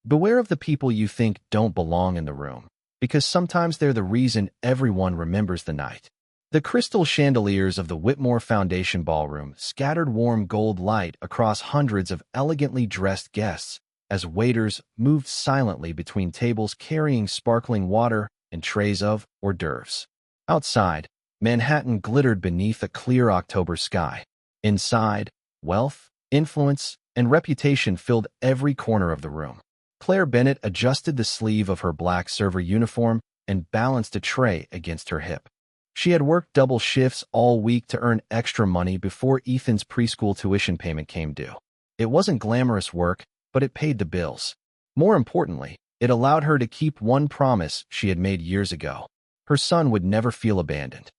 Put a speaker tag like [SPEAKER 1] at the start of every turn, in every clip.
[SPEAKER 1] Beware of the people you think don't belong in the room, because sometimes they're the reason everyone remembers the night. The crystal chandeliers of the Whitmore Foundation ballroom scattered warm gold light across hundreds of elegantly dressed guests as waiters moved silently between tables carrying sparkling water and trays of hors d'oeuvres. Outside, Manhattan glittered beneath a clear October sky. Inside, wealth, influence, and reputation filled every corner of the room. Claire Bennett adjusted the sleeve of her black server uniform and balanced a tray against her hip. She had worked double shifts all week to earn extra money before Ethan's preschool tuition payment came due. It wasn't glamorous work, but it paid the bills. More importantly, it allowed her to keep one promise she had made years ago. Her son would never feel abandoned.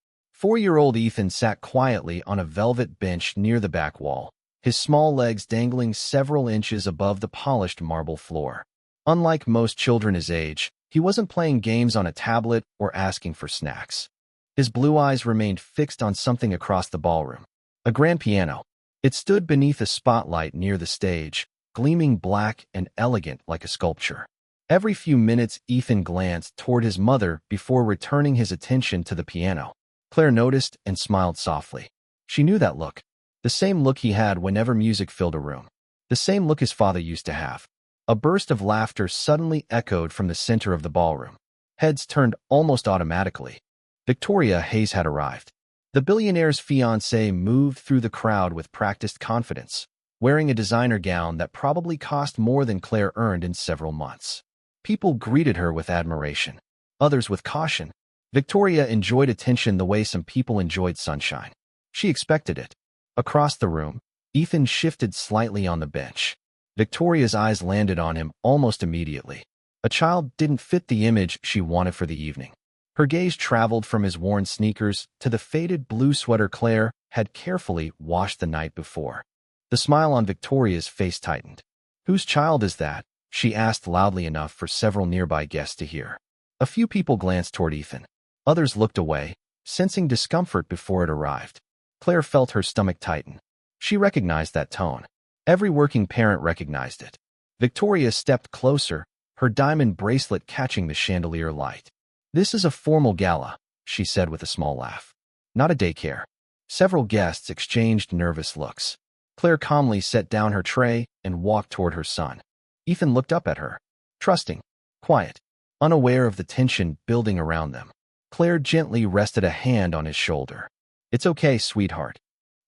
[SPEAKER 1] 4-year-old Ethan sat quietly on a velvet bench near the back wall, his small legs dangling several inches above the polished marble floor. Unlike most children his age, he wasn't playing games on a tablet or asking for snacks. His blue eyes remained fixed on something across the ballroom. A grand piano. It stood beneath a spotlight near the stage, gleaming black and elegant like a sculpture. Every few minutes, Ethan glanced toward his mother before returning his attention to the piano. Claire noticed and smiled softly. She knew that look. The same look he had whenever music filled a room. The same look his father used to have. A burst of laughter suddenly echoed from the center of the ballroom. Heads turned almost automatically. Victoria Hayes had arrived. The billionaire's fiancée moved through the crowd with practiced confidence, wearing a designer gown that probably cost more than Claire earned in several months. People greeted her with admiration, others with caution. Victoria enjoyed attention the way some people enjoyed sunshine. She expected it. Across the room, Ethan shifted slightly on the bench. Victoria's eyes landed on him almost immediately. A child didn't fit the image she wanted for the evening. Her gaze traveled from his worn sneakers to the faded blue sweater Claire had carefully washed the night before. The smile on Victoria's face tightened. "Whose child is that?" she asked loudly enough for several nearby guests to hear. A few people glanced toward Ethan. Others looked away, sensing discomfort before it arrived. Claire felt her stomach tighten. She recognized that tone. Every working parent recognized it. Victoria stepped closer, her diamond bracelet catching the chandelier light. "This is a formal gala," she said with a small laugh. "Not a daycare." Several guests exchanged nervous looks. Claire calmly set down her tray and walked toward her son. Ethan looked up at her, trusting, quiet, unaware of the tension building around them. Claire gently rested a hand on his shoulder. "It's okay, sweetheart."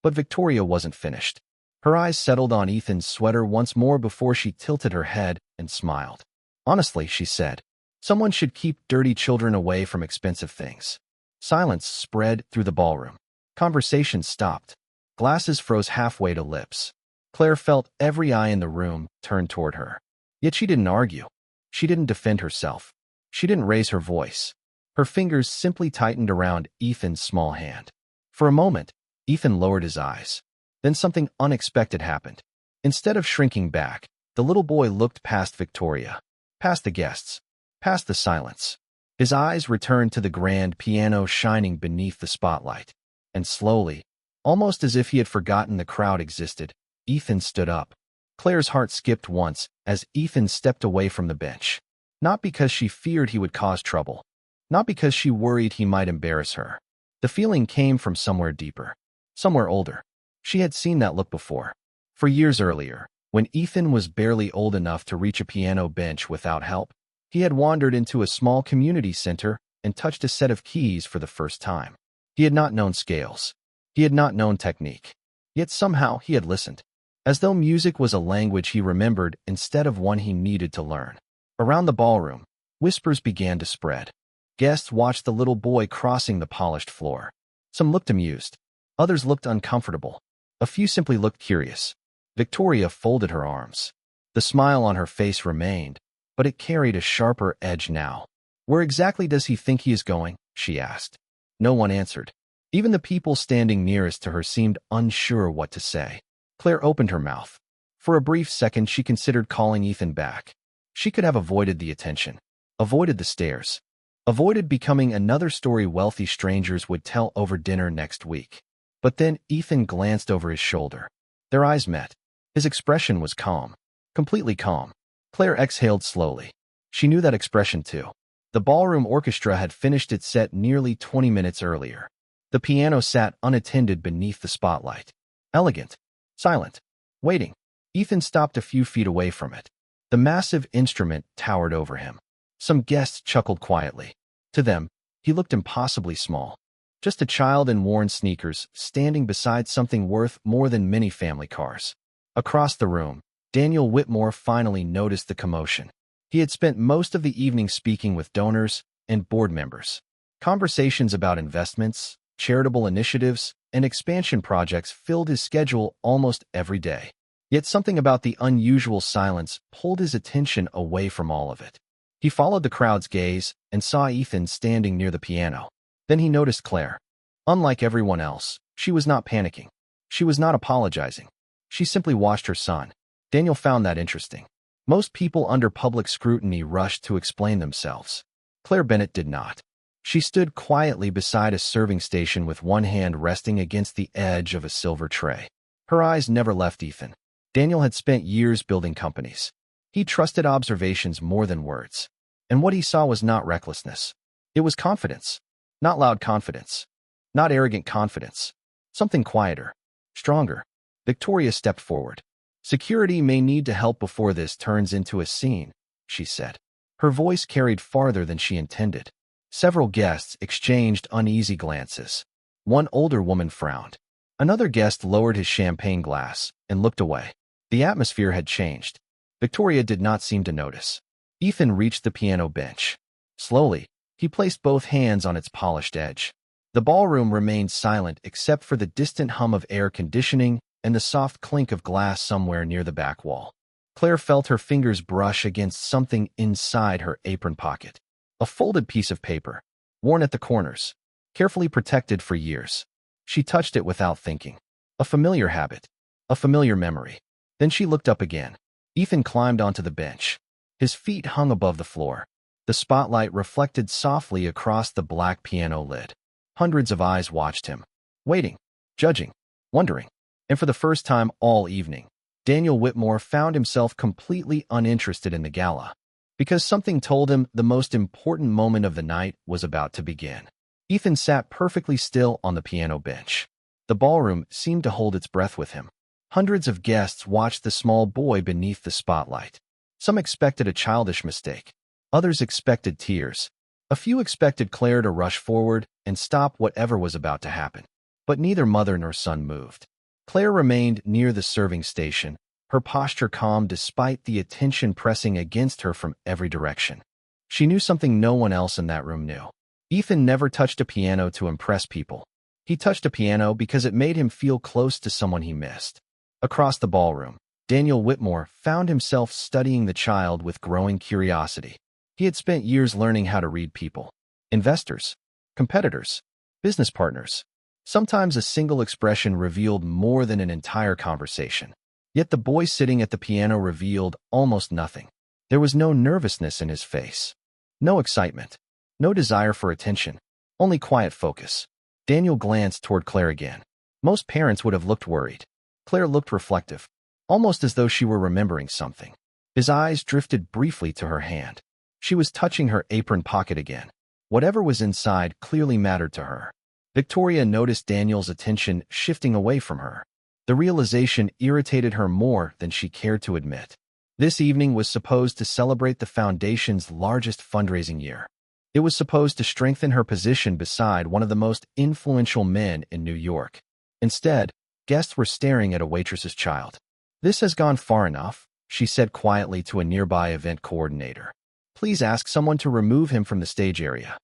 [SPEAKER 1] But Victoria wasn't finished. Her eyes settled on Ethan's sweater once more before she tilted her head and smiled. "Honestly," she said, "someone should keep dirty children away from expensive things." Silence spread through the ballroom. Conversation stopped. Glasses froze halfway to lips. Claire felt every eye in the room turn toward her. Yet she didn't argue. She didn't defend herself. She didn't raise her voice. Her fingers simply tightened around Ethan's small hand. For a moment, Ethan lowered his eyes. Then something unexpected happened. Instead of shrinking back, the little boy looked past Victoria, past the guests, past the silence. His eyes returned to the grand piano shining beneath the spotlight. And slowly, almost as if he had forgotten the crowd existed, Ethan stood up. Claire's heart skipped once as Ethan stepped away from the bench. Not because she feared he would cause trouble. Not because she worried he might embarrass her. The feeling came from somewhere deeper. Somewhere older. She had seen that look before. For years earlier, when Ethan was barely old enough to reach a piano bench without help, he had wandered into a small community center and touched a set of keys for the first time. He had not known scales. He had not known technique. Yet somehow he had listened, as though music was a language he remembered instead of one he needed to learn. Around the ballroom, whispers began to spread. Guests watched the little boy crossing the polished floor. Some looked amused. Others looked uncomfortable. A few simply looked curious. Victoria folded her arms. The smile on her face remained, but it carried a sharper edge now. "Where exactly does he think he is going?" she asked. No one answered. Even the people standing nearest to her seemed unsure what to say. Claire opened her mouth. For a brief second, she considered calling Ethan back. She could have avoided the attention, avoided the stares, avoided becoming another story wealthy strangers would tell over dinner next week. But then Ethan glanced over his shoulder. Their eyes met. His expression was calm, completely calm. Claire exhaled slowly. She knew that expression too. The ballroom orchestra had finished its set nearly 20 minutes earlier. The piano sat unattended beneath the spotlight. Elegant, silent, waiting. Ethan stopped a few feet away from it. The massive instrument towered over him. Some guests chuckled quietly. To them, he looked impossibly small. Just a child in worn sneakers, standing beside something worth more than many family cars. Across the room, Daniel Whitmore finally noticed the commotion. He had spent most of the evening speaking with donors and board members. Conversations about investments, charitable initiatives, and expansion projects filled his schedule almost every day. Yet something about the unusual silence pulled his attention away from all of it. He followed the crowd's gaze and saw Ethan standing near the piano. Then he noticed Claire. Unlike everyone else, she was not panicking. She was not apologizing. She simply watched her son. Daniel found that interesting. Most people under public scrutiny rushed to explain themselves. Claire Bennett did not. She stood quietly beside a serving station with one hand resting against the edge of a silver tray. Her eyes never left Ethan. Daniel had spent years building companies. He trusted observations more than words. And what he saw was not recklessness. It was confidence. Not loud confidence. Not arrogant confidence. Something quieter. Stronger. Victoria stepped forward. "Security may need to help before this turns into a scene," she said. Her voice carried farther than she intended. Several guests exchanged uneasy glances. One older woman frowned. Another guest lowered his champagne glass and looked away. The atmosphere had changed. Victoria did not seem to notice. Ethan reached the piano bench. Slowly, he placed both hands on its polished edge. The ballroom remained silent except for the distant hum of air conditioning and the soft clink of glass somewhere near the back wall. Claire felt her fingers brush against something inside her apron pocket. A folded piece of paper, worn at the corners, carefully protected for years. She touched it without thinking. A familiar habit, a familiar memory. Then she looked up again. Ethan climbed onto the bench. His feet hung above the floor. The spotlight reflected softly across the black piano lid. Hundreds of eyes watched him, waiting, judging, wondering. And for the first time all evening, Daniel Whitmore found himself completely uninterested in the gala, because something told him the most important moment of the night was about to begin. Ethan sat perfectly still on the piano bench. The ballroom seemed to hold its breath with him. Hundreds of guests watched the small boy beneath the spotlight. Some expected a childish mistake. Others expected tears. A few expected Claire to rush forward and stop whatever was about to happen. But neither mother nor son moved. Claire remained near the serving station, her posture calm despite the attention pressing against her from every direction. She knew something no one else in that room knew. Ethan never touched a piano to impress people. He touched a piano because it made him feel close to someone he missed. Across the ballroom, Daniel Whitmore found himself studying the child with growing curiosity. He had spent years learning how to read people. Investors, competitors, business partners. Sometimes a single expression revealed more than an entire conversation. Yet the boy sitting at the piano revealed almost nothing. There was no nervousness in his face. No excitement. No desire for attention. Only quiet focus. Daniel glanced toward Claire again. Most parents would have looked worried. Claire looked reflective, almost as though she were remembering something. His eyes drifted briefly to her hand. She was touching her apron pocket again. Whatever was inside clearly mattered to her. Victoria noticed Daniel's attention shifting away from her. The realization irritated her more than she cared to admit. This evening was supposed to celebrate the foundation's largest fundraising year. It was supposed to strengthen her position beside one of the most influential men in New York. Instead, guests were staring at a waitress's child. "This has gone far enough," she said quietly to a nearby event coordinator. "Please ask someone to remove him from the stage area."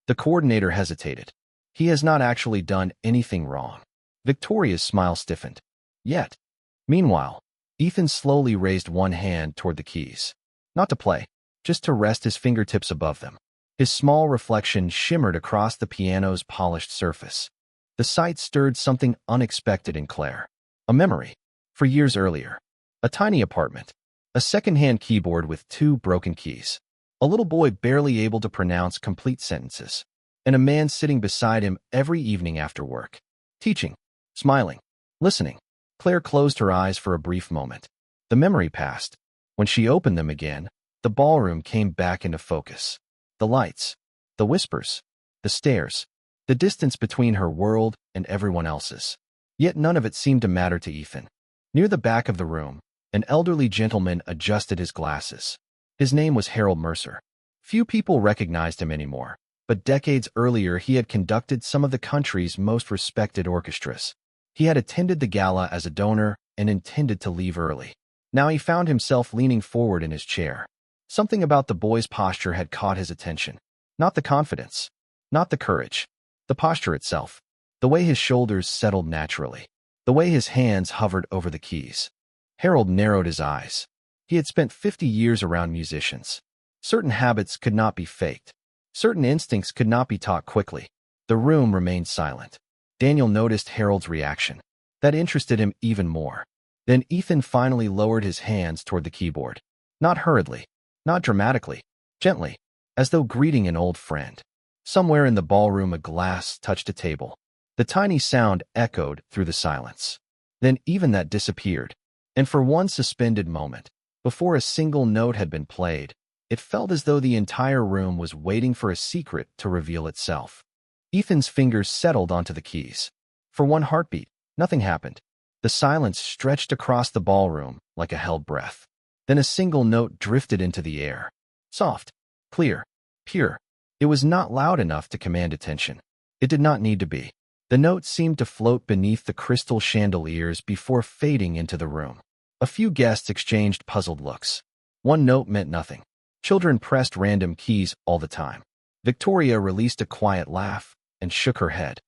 [SPEAKER 1] The coordinator hesitated. "He has not actually done anything wrong." Victoria's smile stiffened. Yet. Meanwhile, Ethan slowly raised one hand toward the keys. Not to play, just to rest his fingertips above them. His small reflection shimmered across the piano's polished surface. The sight stirred something unexpected in Claire. A memory. For years earlier. A tiny apartment. A second-hand keyboard with 2 broken keys. A little boy barely able to pronounce complete sentences. And a man sitting beside him every evening after work. Teaching. Smiling. Listening. Claire closed her eyes for a brief moment. The memory passed. When she opened them again, the ballroom came back into focus. The lights, the whispers, the stares, the distance between her world and everyone else's. Yet none of it seemed to matter to Ethan. Near the back of the room, an elderly gentleman adjusted his glasses. His name was Harold Mercer. Few people recognized him anymore, but decades earlier he had conducted some of the country's most respected orchestras. He had attended the gala as a donor and intended to leave early. Now he found himself leaning forward in his chair. Something about the boy's posture had caught his attention. Not the confidence, not the courage, the posture itself. The way his shoulders settled naturally. The way his hands hovered over the keys. Harold narrowed his eyes. He had spent 50 years around musicians. Certain habits could not be faked. Certain instincts could not be taught quickly. The room remained silent. Daniel noticed Harold's reaction. That interested him even more. Then Ethan finally lowered his hands toward the keyboard. Not hurriedly, not dramatically, gently, as though greeting an old friend. Somewhere in the ballroom a glass touched a table. The tiny sound echoed through the silence. Then even that disappeared, and for one suspended moment, before a single note had been played, it felt as though the entire room was waiting for a secret to reveal itself. Ethan's fingers settled onto the keys. For one heartbeat, nothing happened. The silence stretched across the ballroom like a held breath. Then a single note drifted into the air. Soft, clear, pure. It was not loud enough to command attention. It did not need to be. The note seemed to float beneath the crystal chandeliers before fading into the room. A few guests exchanged puzzled looks. One note meant nothing. Children pressed random keys all the time. Victoria released a quiet laugh and shook her head.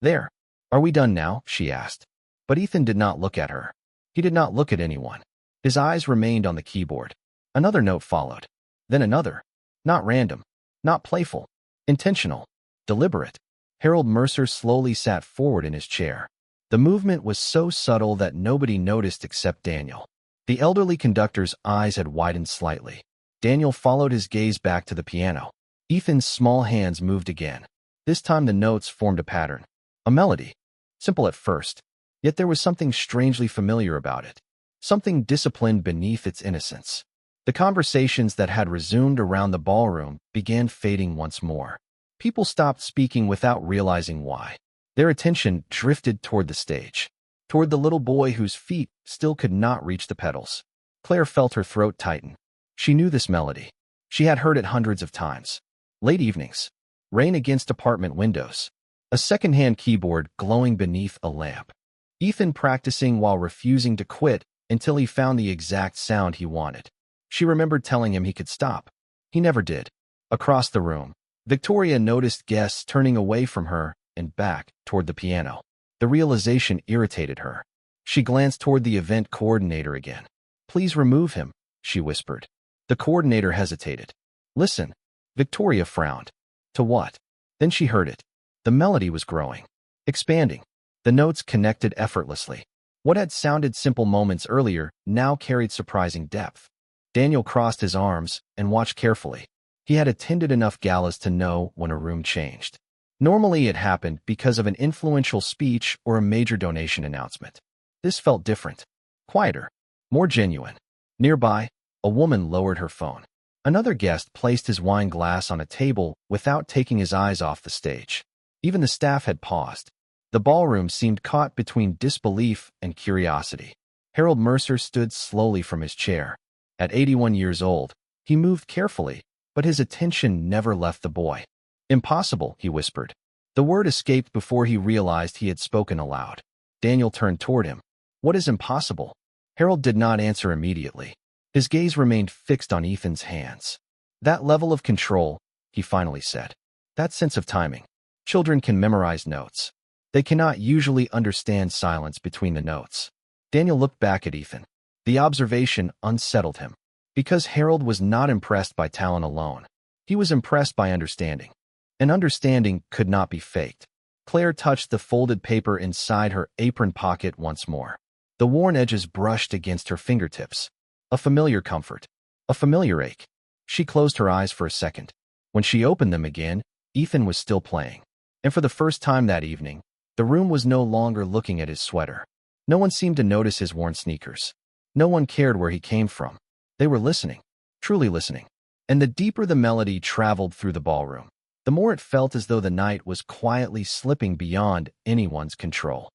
[SPEAKER 1] There. Are we done now? She asked. But Ethan did not look at her. He did not look at anyone. His eyes remained on the keyboard. Another note followed. Then another. Not random. Not playful. Intentional. Deliberate. Harold Mercer slowly sat forward in his chair. The movement was so subtle that nobody noticed except Daniel. The elderly conductor's eyes had widened slightly. Daniel followed his gaze back to the piano. Ethan's small hands moved again. This time the notes formed a pattern. A melody. Simple at first. Yet there was something strangely familiar about it. Something disciplined beneath its innocence. The conversations that had resumed around the ballroom began fading once more. People stopped speaking without realizing why. Their attention drifted toward the stage, toward the little boy whose feet still could not reach the pedals. Claire felt her throat tighten. She knew this melody. She had heard it hundreds of times. Late evenings. Rain against apartment windows. A second-hand keyboard glowing beneath a lamp. Ethan practicing while refusing to quit until he found the exact sound he wanted. She remembered telling him he could stop. He never did. Across the room, Victoria noticed guests turning away from her and back toward the piano. The realization irritated her. She glanced toward the event coordinator again. Please remove him, she whispered. The coordinator hesitated. Listen. Victoria frowned. To what? Then she heard it. The melody was growing. Expanding. The notes connected effortlessly. What had sounded simple moments earlier now carried surprising depth. Daniel crossed his arms and watched carefully. He had attended enough galas to know when a room changed. Normally it happened because of an influential speech or a major donation announcement. This felt different. Quieter. More genuine. Nearby, a woman lowered her phone. Another guest placed his wine glass on a table without taking his eyes off the stage. Even the staff had paused. The ballroom seemed caught between disbelief and curiosity. Harold Mercer stood slowly from his chair. At 81 years old, he moved carefully, but his attention never left the boy. Impossible, he whispered. The word escaped before he realized he had spoken aloud. Daniel turned toward him. What is impossible? Harold did not answer immediately. His gaze remained fixed on Ethan's hands. That level of control, he finally said. That sense of timing. Children can memorize notes. They cannot usually understand silence between the notes. Daniel looked back at Ethan. The observation unsettled him. Because Harold was not impressed by talent alone. He was impressed by understanding. And understanding could not be faked. Claire touched the folded paper inside her apron pocket once more. The worn edges brushed against her fingertips. A familiar comfort. A familiar ache. She closed her eyes for a second. When she opened them again, Ethan was still playing. And for the first time that evening, the room was no longer looking at his sweater. No one seemed to notice his worn sneakers. No one cared where he came from. They were listening, truly listening. And the deeper the melody traveled through the ballroom, the more it felt as though the night was quietly slipping beyond anyone's control.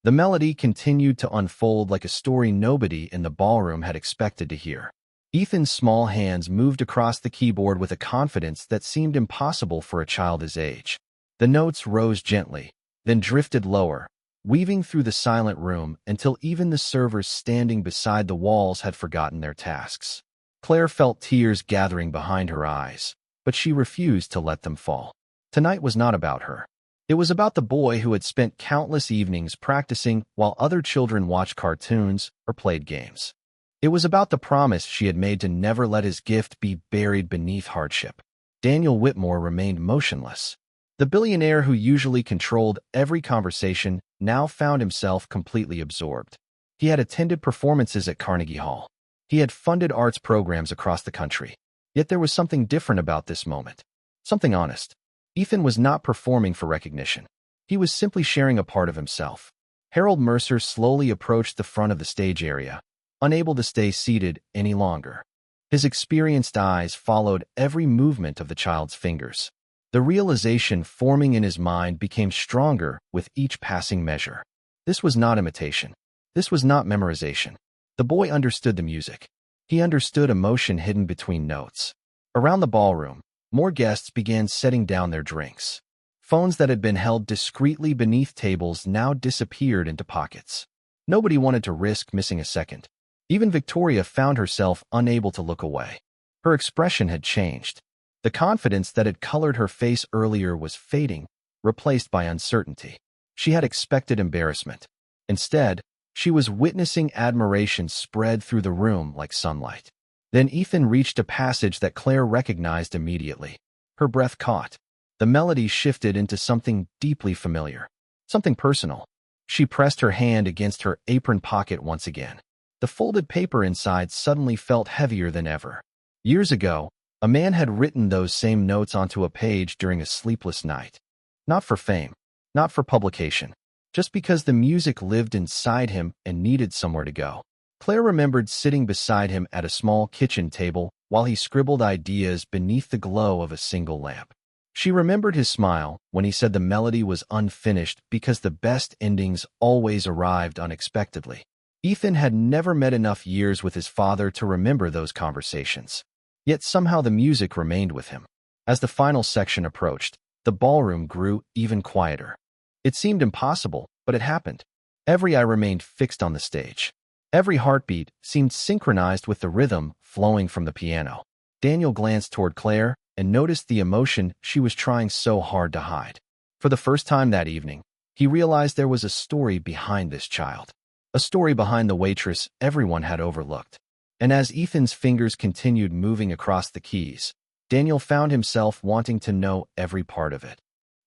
[SPEAKER 1] The melody continued to unfold like a story nobody in the ballroom had expected to hear. Ethan's small hands moved across the keyboard with a confidence that seemed impossible for a child his age. The notes rose gently, then drifted lower, weaving through the silent room until even the servers standing beside the walls had forgotten their tasks. Claire felt tears gathering behind her eyes, but she refused to let them fall. Tonight was not about her. It was about the boy who had spent countless evenings practicing while other children watched cartoons or played games. It was about the promise she had made to never let his gift be buried beneath hardship. Daniel Whitmore remained motionless. The billionaire who usually controlled every conversation now found himself completely absorbed. He had attended performances at Carnegie Hall. He had funded arts programs across the country. Yet there was something different about this moment. Something honest. Ethan was not performing for recognition. He was simply sharing a part of himself. Harold Mercer slowly approached the front of the stage area, unable to stay seated any longer. His experienced eyes followed every movement of the child's fingers. The realization forming in his mind became stronger with each passing measure. This was not imitation. This was not memorization. The boy understood the music. He understood emotion hidden between notes. Around the ballroom, more guests began setting down their drinks. Phones that had been held discreetly beneath tables now disappeared into pockets. Nobody wanted to risk missing a second. Even Victoria found herself unable to look away. Her expression had changed. The confidence that had colored her face earlier was fading, replaced by uncertainty. She had expected embarrassment. Instead, she was witnessing admiration spread through the room like sunlight. Then Ethan reached a passage that Claire recognized immediately. Her breath caught. The melody shifted into something deeply familiar, something personal. She pressed her hand against her apron pocket once again. The folded paper inside suddenly felt heavier than ever. Years ago, a man had written those same notes onto a page during a sleepless night. Not for fame, not for publication, just because the music lived inside him and needed somewhere to go. Claire remembered sitting beside him at a small kitchen table while he scribbled ideas beneath the glow of a single lamp. She remembered his smile when he said the melody was unfinished because the best endings always arrived unexpectedly. Ethan had never met enough years with his father to remember those conversations. Yet somehow the music remained with him. As the final section approached, the ballroom grew even quieter. It seemed impossible, but it happened. Every eye remained fixed on the stage. Every heartbeat seemed synchronized with the rhythm flowing from the piano. Daniel glanced toward Claire and noticed the emotion she was trying so hard to hide. For the first time that evening, he realized there was a story behind this child. A story behind the waitress everyone had overlooked. And as Ethan's fingers continued moving across the keys, Daniel found himself wanting to know every part of it.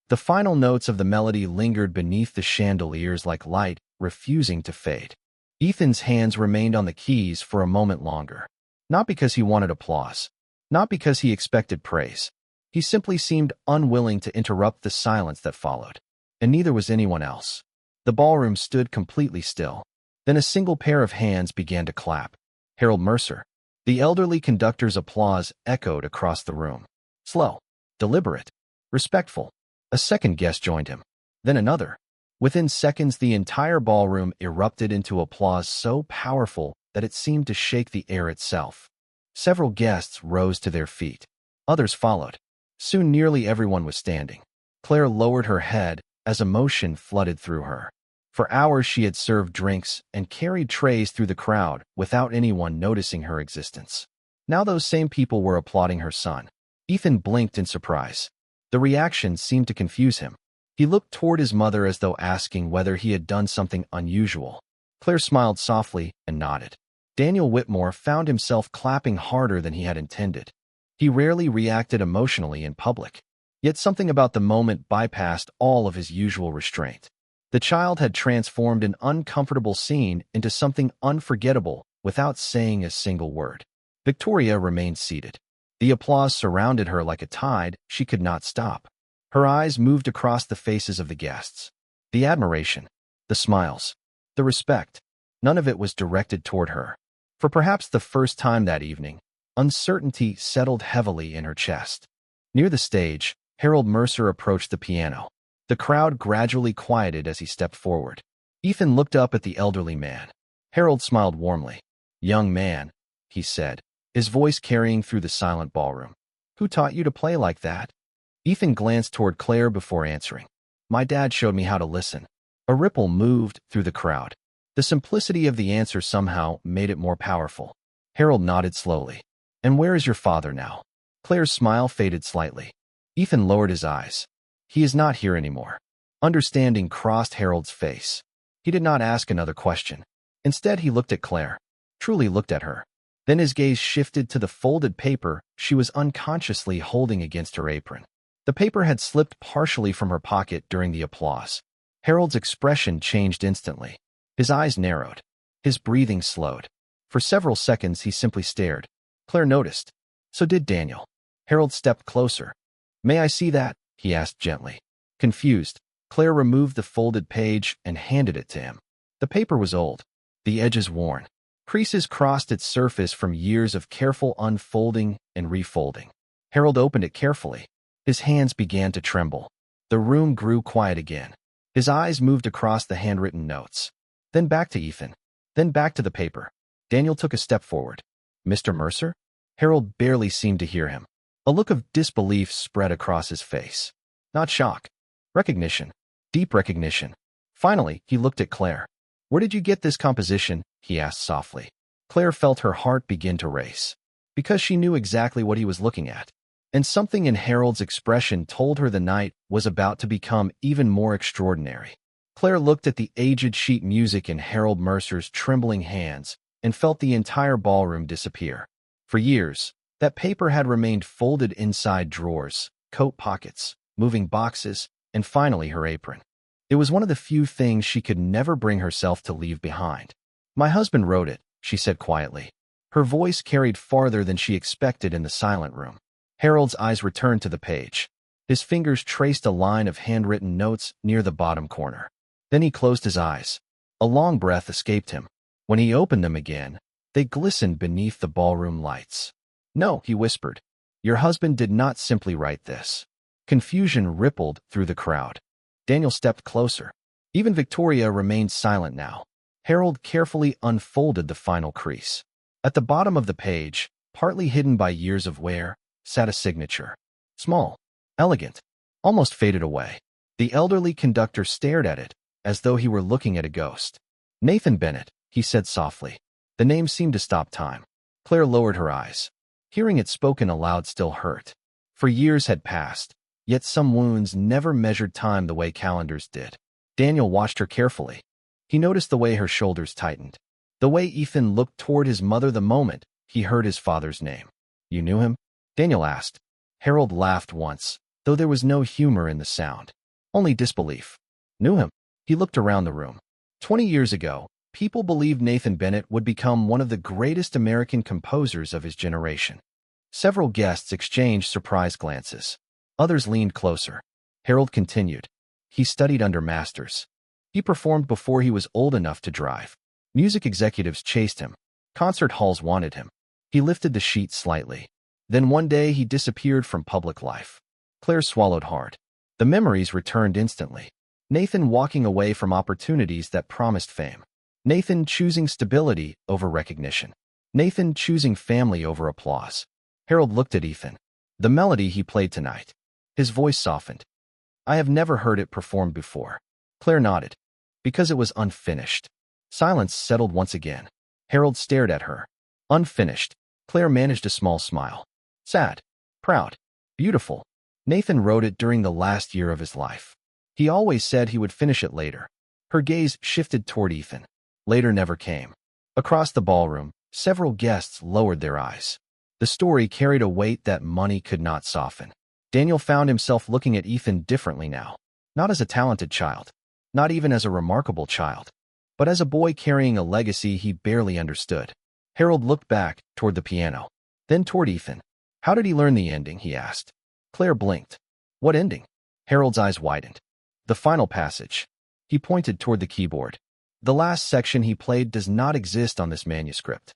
[SPEAKER 1] The final notes of the melody lingered beneath the chandeliers like light, refusing to fade. Ethan's hands remained on the keys for a moment longer. Not because he wanted applause. Not because he expected praise. He simply seemed unwilling to interrupt the silence that followed. And neither was anyone else. The ballroom stood completely still. Then a single pair of hands began to clap. Harold Mercer. The elderly conductor's applause echoed across the room. Slow, deliberate, respectful. A second guest joined him. Then another. Within seconds, the entire ballroom erupted into applause so powerful that it seemed to shake the air itself. Several guests rose to their feet. Others followed. Soon nearly everyone was standing. Claire lowered her head as emotion flooded through her. For hours she had served drinks and carried trays through the crowd without anyone noticing her existence. Now those same people were applauding her son. Ethan blinked in surprise. The reaction seemed to confuse him. He looked toward his mother as though asking whether he had done something unusual. Claire smiled softly and nodded. Daniel Whitmore found himself clapping harder than he had intended. He rarely reacted emotionally in public. Yet something about the moment bypassed all of his usual restraint. The child had transformed an uncomfortable scene into something unforgettable without saying a single word. Victoria remained seated. The applause surrounded her like a tide she could not stop. Her eyes moved across the faces of the guests. The admiration, the smiles, the respect, none of it was directed toward her. For perhaps the first time that evening, uncertainty settled heavily in her chest. Near the stage, Harold Mercer approached the piano. The crowd gradually quieted as he stepped forward. Ethan looked up at the elderly man. Harold smiled warmly. "Young man," he said, his voice carrying through the silent ballroom. "Who taught you to play like that?" Ethan glanced toward Claire before answering. "My dad showed me how to listen." A ripple moved through the crowd. The simplicity of the answer somehow made it more powerful. Harold nodded slowly. "And where is your father now?" Claire's smile faded slightly. Ethan lowered his eyes. "He is not here anymore." Understanding crossed Harold's face. He did not ask another question. Instead, he looked at Claire. Truly looked at her. Then his gaze shifted to the folded paper she was unconsciously holding against her apron. The paper had slipped partially from her pocket during the applause. Harold's expression changed instantly. His eyes narrowed. His breathing slowed. For several seconds, he simply stared. Claire noticed. So did Daniel. Harold stepped closer. "May I see that?" he asked gently. Confused, Claire removed the folded page and handed it to him. The paper was old, the edges worn. Creases crossed its surface from years of careful unfolding and refolding. Harold opened it carefully. His hands began to tremble. The room grew quiet again. His eyes moved across the handwritten notes. Then back to Ethan. Then back to the paper. Daniel took a step forward. "Mr. Mercer?" Harold barely seemed to hear him. A look of disbelief spread across his face. Not shock. Recognition. Deep recognition. Finally, he looked at Claire. "Where did you get this composition?" he asked softly. Claire felt her heart begin to race. Because she knew exactly what he was looking at. And something in Harold's expression told her the night was about to become even more extraordinary. Claire looked at the aged sheet music in Harold Mercer's trembling hands and felt the entire ballroom disappear. For years, that paper had remained folded inside drawers, coat pockets, moving boxes, and finally her apron. It was one of the few things she could never bring herself to leave behind. "My husband wrote it," she said quietly. Her voice carried farther than she expected in the silent room. Harold's eyes returned to the page. His fingers traced a line of handwritten notes near the bottom corner. Then he closed his eyes. A long breath escaped him. When he opened them again, they glistened beneath the ballroom lights. "No," he whispered. "Your husband did not simply write this." Confusion rippled through the crowd. Daniel stepped closer. Even Victoria remained silent now. Harold carefully unfolded the final crease. At the bottom of the page, partly hidden by years of wear, sat a signature. Small, elegant, almost faded away. The elderly conductor stared at it, as though he were looking at a ghost. "Nathan Bennett," he said softly. The name seemed to stop time. Claire lowered her eyes. Hearing it spoken aloud still hurt. For years had passed, yet some wounds never measured time the way calendars did. Daniel watched her carefully. He noticed the way her shoulders tightened. The way Ethan looked toward his mother the moment he heard his father's name. "You knew him?" Daniel asked. Harold laughed once, though there was no humor in the sound. Only disbelief. "Knew him?" He looked around the room. 20 years ago, people believed Nathan Bennett would become one of the greatest American composers of his generation. Several guests exchanged surprised glances. Others leaned closer. Harold continued. He studied under masters. He performed before he was old enough to drive. Music executives chased him. Concert halls wanted him. He lifted the sheet slightly. Then one day he disappeared from public life. Claire swallowed hard. The memories returned instantly. Nathan walking away from opportunities that promised fame. Nathan choosing stability over recognition. Nathan choosing family over applause. Harold looked at Ethan. The melody he played tonight. His voice softened. "I have never heard it performed before." Claire nodded. "Because it was unfinished." Silence settled once again. Harold stared at her. Unfinished. Claire managed a small smile. "Sad. Proud. Beautiful. Nathan wrote it during the last year of his life. He always said he would finish it later." Her gaze shifted toward Ethan. Later never came. Across the ballroom, several guests lowered their eyes. The story carried a weight that money could not soften. Daniel found himself looking at Ethan differently now. Not as a talented child. Not even as a remarkable child. But as a boy carrying a legacy he barely understood. Harold looked back toward the piano. Then toward Ethan. "How did he learn the ending?" he asked. Claire blinked. "What ending?" Harold's eyes widened. "The final passage." He pointed toward the keyboard. "The last section he played does not exist on this manuscript."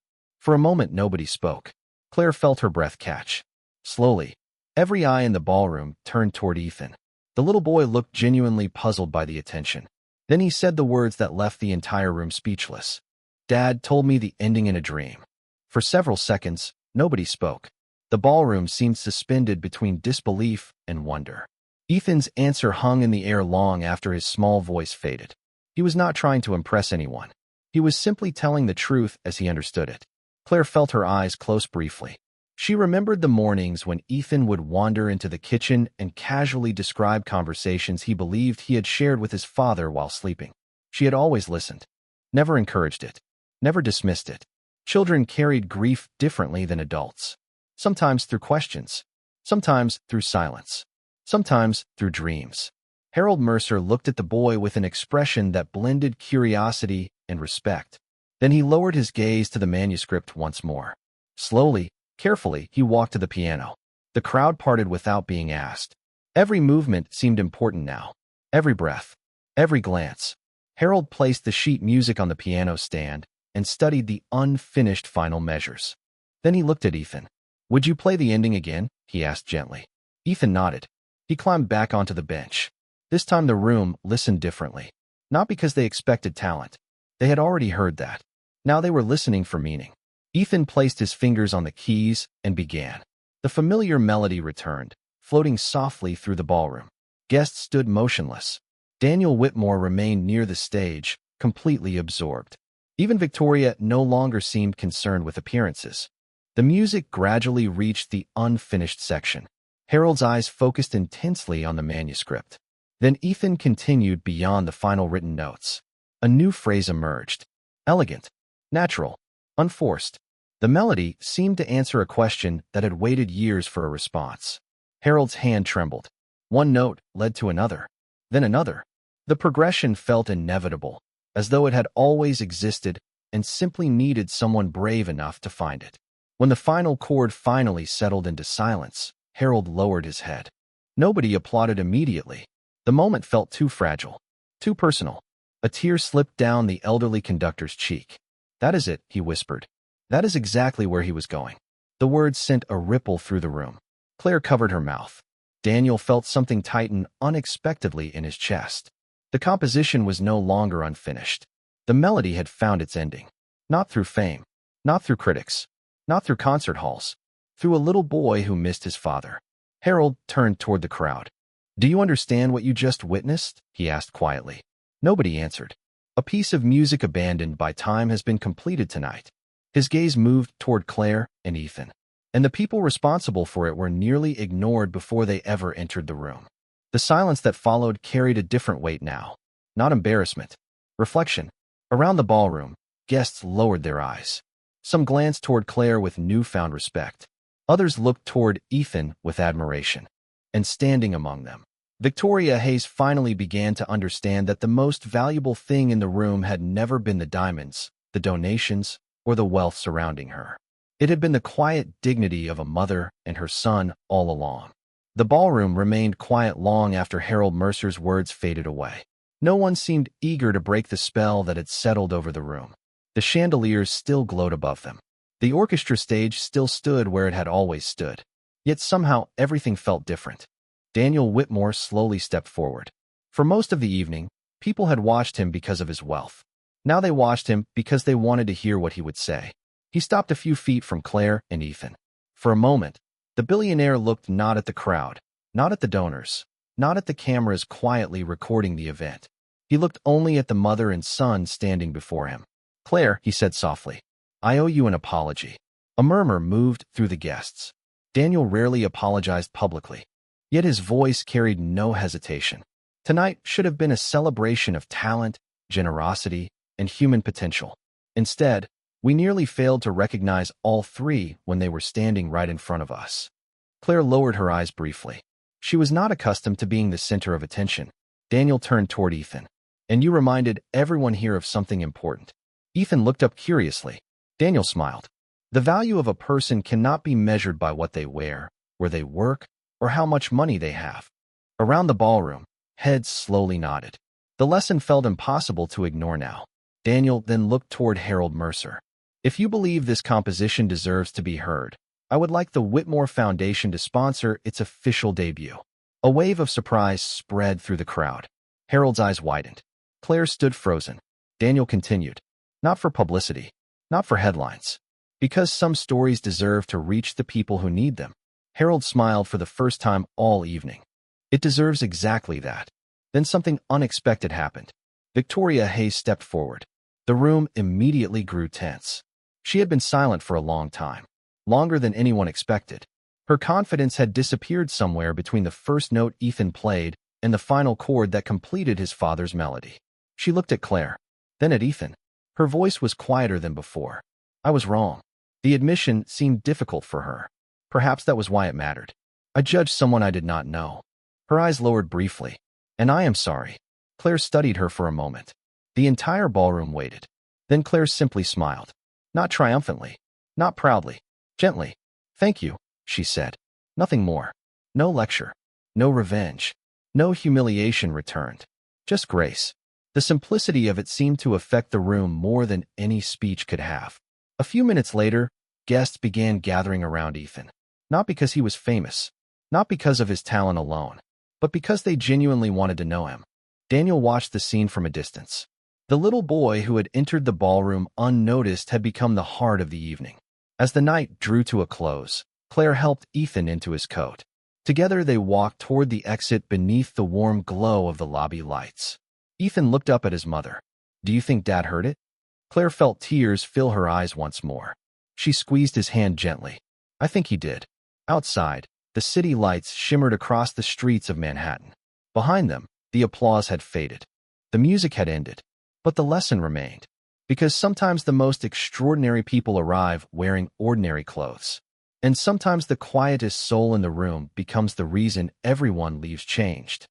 [SPEAKER 1] For a moment, nobody spoke. Claire felt her breath catch. Slowly, every eye in the ballroom turned toward Ethan. The little boy looked genuinely puzzled by the attention. Then he said the words that left the entire room speechless. "Dad told me the ending in a dream." For several seconds, nobody spoke. The ballroom seemed suspended between disbelief and wonder. Ethan's answer hung in the air long after his small voice faded. He was not trying to impress anyone. He was simply telling the truth as he understood it. Claire felt her eyes close briefly. She remembered the mornings when Ethan would wander into the kitchen and casually describe conversations he believed he had shared with his father while sleeping. She had always listened, never encouraged it, never dismissed it. Children carried grief differently than adults. Sometimes through questions, sometimes through silence, sometimes through dreams. Harold Mercer looked at the boy with an expression that blended curiosity and respect. Then he lowered his gaze to the manuscript once more. Slowly, carefully, he walked to the piano. The crowd parted without being asked. Every movement seemed important now. Every breath, every glance. Harold placed the sheet music on the piano stand and studied the unfinished final measures. Then he looked at Ethan. "Would you play the ending again?" he asked gently. Ethan nodded. He climbed back onto the bench. This time the room listened differently. Not because they expected talent. They had already heard that. Now they were listening for meaning. Ethan placed his fingers on the keys and began. The familiar melody returned, floating softly through the ballroom. Guests stood motionless. Daniel Whitmore remained near the stage, completely absorbed. Even Victoria no longer seemed concerned with appearances. The music gradually reached the unfinished section. Harold's eyes focused intensely on the manuscript. Then Ethan continued beyond the final written notes. A new phrase emerged. Elegant, natural, unforced. The melody seemed to answer a question that had waited years for a response. Harold's hand trembled. One note led to another, then another. The progression felt inevitable, as though it had always existed and simply needed someone brave enough to find it. When the final chord finally settled into silence, Harold lowered his head. Nobody applauded immediately. The moment felt too fragile, too personal. A tear slipped down the elderly conductor's cheek. "That is it," he whispered. That is exactly where he was going. The words sent a ripple through the room. Claire covered her mouth. Daniel felt something tighten unexpectedly in his chest. The composition was no longer unfinished. The melody had found its ending. Not through fame, not through critics, not through concert halls, through a little boy who missed his father. Harold turned toward the crowd. "Do you understand what you just witnessed?" he asked quietly. Nobody answered. "A piece of music abandoned by time has been completed tonight." His gaze moved toward Claire and Ethan, and the people responsible for it were nearly ignored before they ever entered the room. The silence that followed carried a different weight now. Not embarrassment, reflection. Around the ballroom, guests lowered their eyes. Some glanced toward Claire with newfound respect. Others looked toward Ethan with admiration. And standing among them, Victoria Hayes finally began to understand that the most valuable thing in the room had never been the diamonds, the donations, or the wealth surrounding her. It had been the quiet dignity of a mother and her son all along. The ballroom remained quiet long after Harold Mercer's words faded away. No one seemed eager to break the spell that had settled over the room. The chandeliers still glowed above them. The orchestra stage still stood where it had always stood. Yet somehow everything felt different. Daniel Whitmore slowly stepped forward. For most of the evening, people had watched him because of his wealth. Now they watched him because they wanted to hear what he would say. He stopped a few feet from Claire and Ethan. For a moment, the billionaire looked not at the crowd, not at the donors, not at the cameras quietly recording the event. He looked only at the mother and son standing before him. "Claire," he said softly, "I owe you an apology." A murmur moved through the guests. Daniel rarely apologized publicly, yet his voice carried no hesitation. Tonight should have been a celebration of talent, generosity, and human potential. Instead, we nearly failed to recognize all three when they were standing right in front of us. Claire lowered her eyes briefly. She was not accustomed to being the center of attention. Daniel turned toward Ethan. "And you reminded everyone here of something important." Ethan looked up curiously. Daniel smiled. "The value of a person cannot be measured by what they wear, where they work, or how much money they have." Around the ballroom, heads slowly nodded. The lesson felt impossible to ignore now. Daniel then looked toward Harold Mercer. If you believe this composition deserves to be heard, I would like the Whitmore Foundation to sponsor its official debut. A wave of surprise spread through the crowd. Harold's eyes widened. Claire stood frozen. Daniel continued. Not for publicity. Not for headlines. Because some stories deserve to reach the people who need them. Harold smiled for the first time all evening. It deserves exactly that. Then something unexpected happened. Victoria Hayes stepped forward. The room immediately grew tense. She had been silent for a long time. Longer than anyone expected. Her confidence had disappeared somewhere between the first note Ethan played and the final chord that completed his father's melody. She looked at Claire, then at Ethan. Her voice was quieter than before. I was wrong. The admission seemed difficult for her. Perhaps that was why it mattered. I judged someone I did not know. Her eyes lowered briefly. And I am sorry. Claire studied her for a moment. The entire ballroom waited. Then Claire simply smiled. Not triumphantly. Not proudly. Gently. Thank you, she said. Nothing more. No lecture. No revenge. No humiliation returned. Just grace. The simplicity of it seemed to affect the room more than any speech could have. A few minutes later, guests began gathering around Ethan. Not because he was famous. Not because of his talent alone. But because they genuinely wanted to know him. Daniel watched the scene from a distance. The little boy who had entered the ballroom unnoticed had become the heart of the evening. As the night drew to a close, Claire helped Ethan into his coat. Together they walked toward the exit beneath the warm glow of the lobby lights. Ethan looked up at his mother. Do you think Dad heard it? Claire felt tears fill her eyes once more. She squeezed his hand gently. I think he did. Outside, the city lights shimmered across the streets of Manhattan. Behind them, the applause had faded. The music had ended. But the lesson remained. Because sometimes the most extraordinary people arrive wearing ordinary clothes. And sometimes the quietest soul in the room becomes the reason everyone leaves changed.